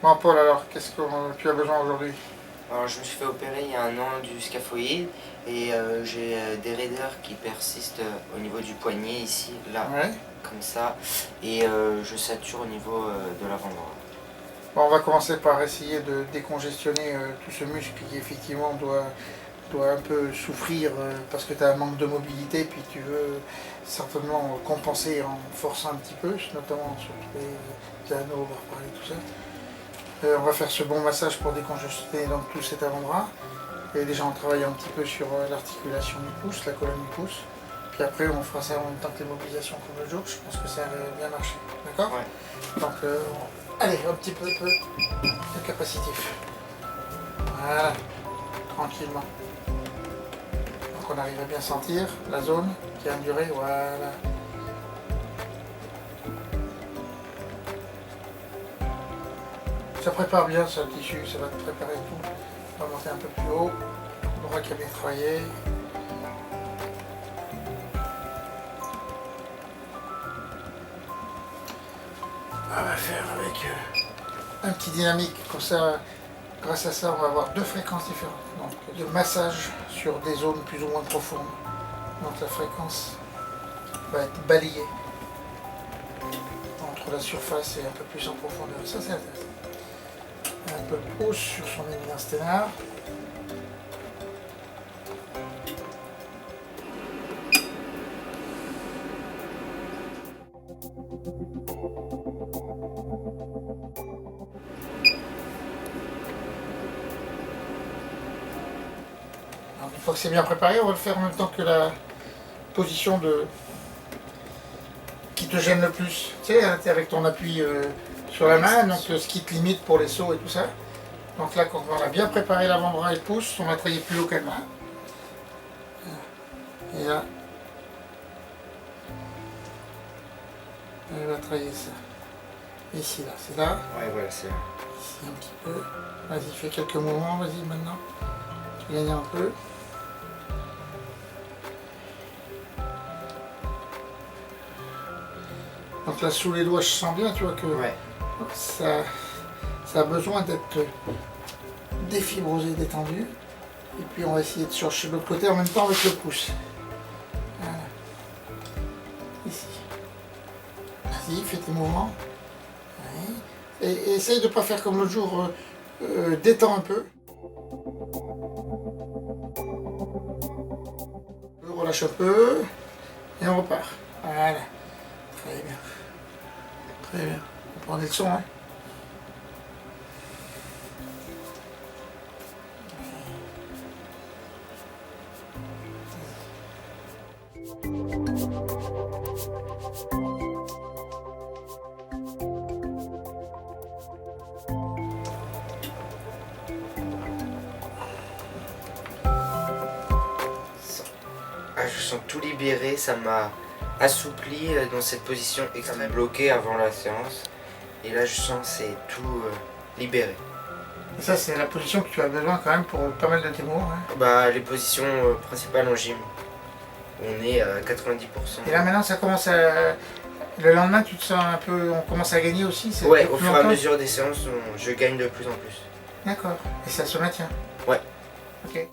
Bon Paul, alors qu'est-ce que tu as besoin aujourd'hui? Alors je me suis fait opérer il y a un an du scaphoïde et j'ai des raideurs qui persistent au niveau du poignet ici, là, Ouais. comme ça, et je sature au niveau de l'avant-bras. Bon, on va commencer par essayer de décongestionner tout ce muscle qui effectivement doit un peu souffrir parce que tu as un manque de mobilité, puis tu veux certainement compenser en forçant un petit peu, notamment sur les anneaux, on va reparler de tout ça. On va faire ce bon massage pour décongestionner donc tout cet avant-bras. Et déjà on travaille un petit peu sur l'articulation du pouce, la colonne du pouce. Puis après on fera ça en même temps que les mobilisations comme le jour. Je pense que ça a bien marché. D'accord? Ouais. Donc allez, un petit peu de capacitif. Voilà, tranquillement. Donc on arrive à bien sentir la zone qui a enduré, voilà. Ça prépare bien ça, le tissu, ça va te préparer tout. On va monter un peu plus haut, le bras qui a bien travaillé. On va faire avec un petit dynamique, comme ça, grâce à ça, on va avoir deux fréquences différentes. Donc de massage sur des zones plus ou moins profondes. Donc la fréquence va être balayée entre la surface et un peu plus en profondeur. Ça c'est intéressant. Un peu de pouce sur son éminence sténard. Une fois que c'est bien préparé, on va le faire en même temps que la position qui te gêne le plus. Tu sais, avec ton appui sur la main, donc ce qui te limite pour les sauts et tout ça. Donc là, quand on a bien préparé l'avant-bras et le pouce, on va travailler plus haut que la main. Et là, on va travailler ça. Ici, là, c'est là. Ouais, voilà, c'est là. Ici un petit peu. Vas-y, fais quelques mouvements, vas-y maintenant. Tu gagnes un peu. Donc là, sous les doigts, je sens bien, tu vois, que Ouais. ça a besoin d'être défibrosé, détendu. Et puis on va essayer de chercher de l'autre côté en même temps avec le pouce. Voilà. Ici. Vas-y, fais tes mouvements. Oui. Et essaye de ne pas faire comme l'autre jour, détends un peu. On relâche un peu. Et on repart. Voilà. Très bien. Très bien. On prend le son, hein. Ah, je sens tout libéré, ça m'a assoupli dans cette position extrêmement bloquée avant la séance. Et là, je sens que c'est tout libéré. Et ça, c'est la position que tu as besoin quand même pour pas mal de tes mots. Hein. Bah, les positions principales en gym, on est à 90%. Et là, maintenant, ça commence à... Le lendemain, tu te sens un peu... On commence à gagner aussi. Ouais, au fur et à mesure des séances, je gagne de plus en plus. D'accord. Et ça se maintient. Ouais. Ok.